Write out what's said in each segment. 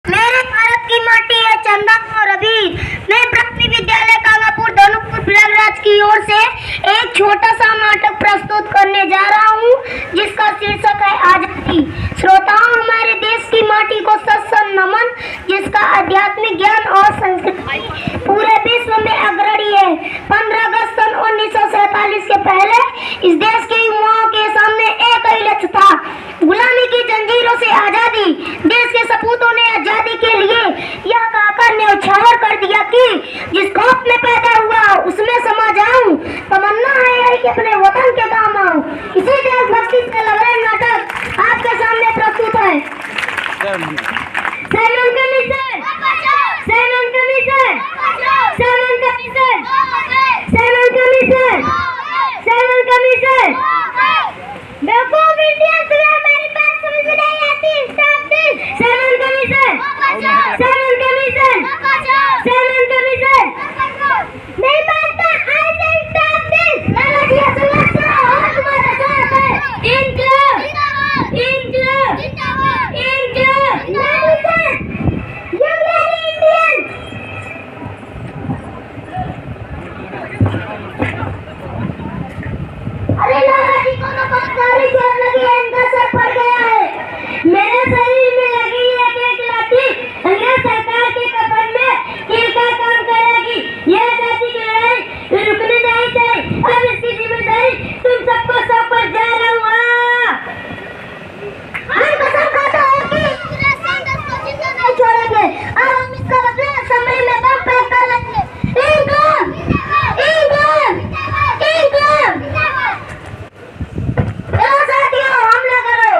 मेरे भारत की माटी है चंदन और अबीर। मैं प्राथमिक विद्यालय कालापुर धनुपुर प्रयागराज की ओर से एक छोटा सा नाटक प्रस्तुत करने जा रहा हूँ, जिसका शीर्षक है आजादी। श्रोताओं, हमारे देश की माटी को सत्संग नमन, जिसका आध्यात्मिक ज्ञान और संस्कृति पूरे विश्व में अग्रणी है। 15 अगस्त सन 1947 के पहले इस देश के युवाओं के सामने एक ही लक्ष्य था, गुलामी की जंजीरों से आजादी। देश के सपूतों ने आजादी के लिए यह कहकर न्यौछावर कर दिया कि जिस कौम में पैदा हुआ उसमें समा जाऊं, तमन्ना है यही कि अपने वतन के काम आऊं। इसी देशभक्ति से लग रहे नाटक आपके सामने प्रस्तुत है। Simon commission, Simon commission, Simon commission, Simon commission, Simon commission. बेवकूफ इंडियन, तुम्हें हमारी बात समझ में नहीं आती। Stop this. Simon commission, Simon commission, Simon commission. नहीं मानता। आई से स्टॉप दिस। लाला जी असला और तुम्हारा साथ है। इनकलाब, इनकलाब, इनकलाब। नहीं सर, ये मेरी इंडियन। अरे लाला जी को तो पत्थरी चोट लगी है, इनका सर फट गया है। मेरे शरीर में लगी एक लाठी अंग्रेज सरकार के कफन में किरका काम करेगी। यह जाति की लड़ाई रुकने नहीं चाहिए। अब इसकी जिम्मेदारी तुम सबको सौंप कर जा रहा हूँ। हम कसम खाता है कि जिंदा नहीं छोड़ेंगे। अब हम इसका बदला असेंबली में बम फेंक कर लेंगे। इंकलाब, इंकलाब, इंकलाब। चलो साथियों, हमला करो।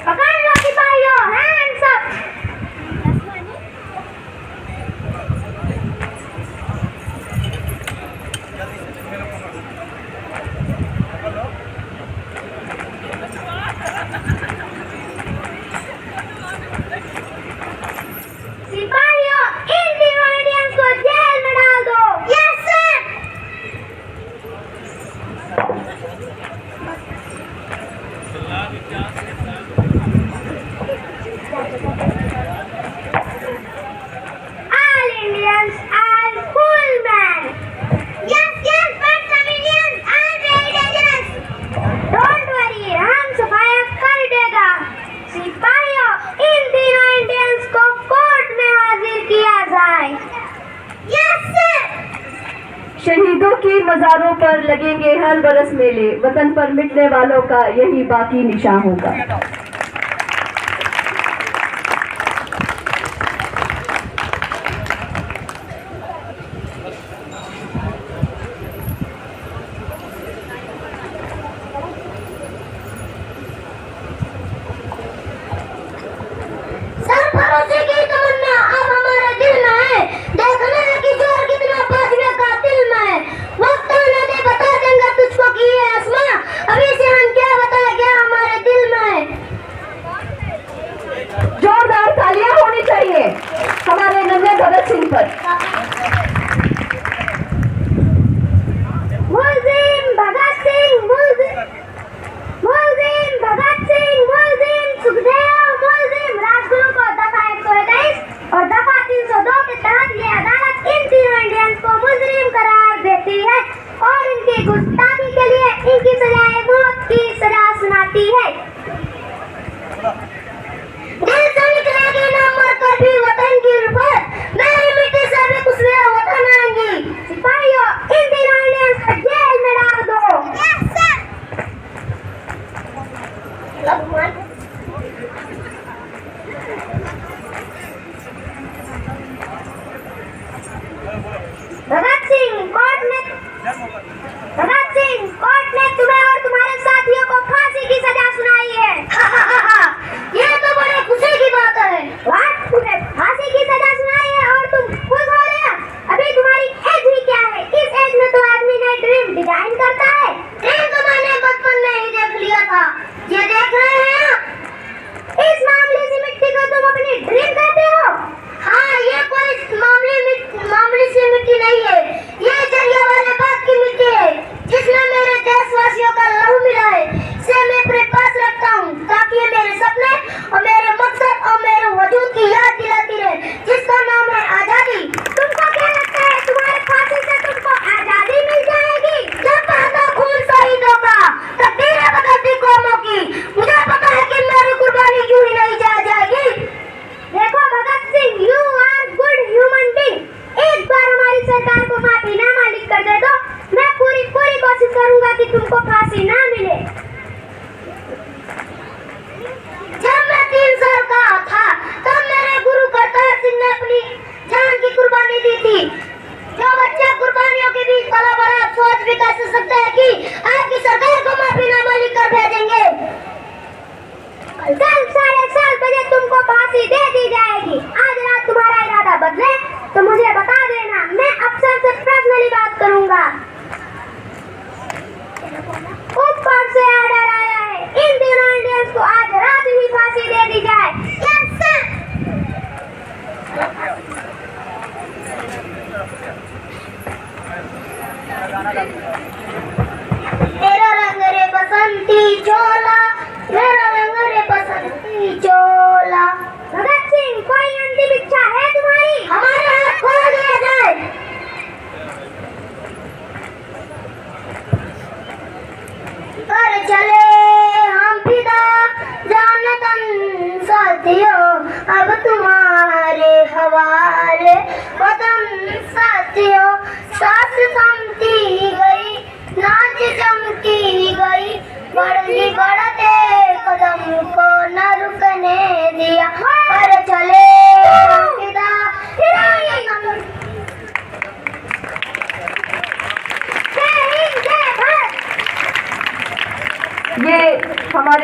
पकड़ लो सिपाहियों, hands up। सिपाहियों, इन तीनों इंडियंस को जेल में डाल दो। Yes sir. All Indians are full men. Yes, yes, but some Indians are very dangerous. Don't worry, हम सफाया कर देगा। सिपाहियों, इन तीनों इंडियंस को कोर्ट में हाजिर किया जाए। Yes sir. शहीदों की मज़ारों पर लगेंगे हर बरस मेले, वतन पर मिटने वालों का यही बाकी निशान होगा। सर भरोसे की तमन्ना अब हमारे दिल में है। देखने की जोर कितना बाजवे का दिल में है। वक्त आने दे, बता देंगे तुझको कि ये आसमां अभी से हम क्या बताए क्या हमारे दिल में है। जोरदार तालियां होनी चाहिए हमारे नन्हे भगत सिंह पर। मुल्जिम भगत सिंह, मुल्जिम, मुल्जिम भगत सिंह, मुल्जिम सुखदेव, मुल्जिम राजगुरु को दफा 121 और दफा 302 के तहत ये अदालत इन तीनों इंडियंस को मुजरिम करार देती है और इनकी गुस्ताखी के लिए इनकी सजाए मौत की सजा सुनाती है। दिल से निकलेगी ना मरकर भी वतन की रुपत, मेरी मिट्टी से भी कुछ मेरा वतन आएंगी। सिपाहियों, इन तीनों इंडियंस को जेल में डाल दो। Yes sir. Bhagat Singh, court ने तुम्हें और तुम्हारे साथियों को फांसी की सजा सुनाई है। ये तो बड़े खुशी की बात है। व्हाट? तुम्हें फांसी की सजा सुनाई है और तुम खुश हो रहे हो? अभी तुम्हारी एज ही क्या है? इस एज में तो आदमी नए ड्रीम डिजाइन करता है। ड्रीम तो मैंने बचपन में ही देख लिया था। ये देख रहे हैं कल 7:30 बजे तुमको फांसी दे दी जाएगी। आज रात तुम्हारा इरादा बदले तो मुझे बता देना, मैं अफसर से पर्सनली बात करूंगा। ऊपर से ऑर्डर आया है, इन तीनों इंडियंस को आज रात ही फांसी दे दी जाए। Yes sir. तेरा रंग रे बसंती चोला, मेरा रंग रे बसंती चोला। भगत सिंह, कोई अंतिम इच्छा है तुम्हारी? हमारे हाथ खोल दिया जाए। कर चले हम फिदा जानतन साथियों, अब तुम्हारे हवाले वतन साथियों। सांस थमती गई, नाच चमकी गई, बढ़ती बढ़ते कदम को न रुकने दिया। कर चले हम फिदा जानतन। जय हिंद, जय भारत। ये हमारे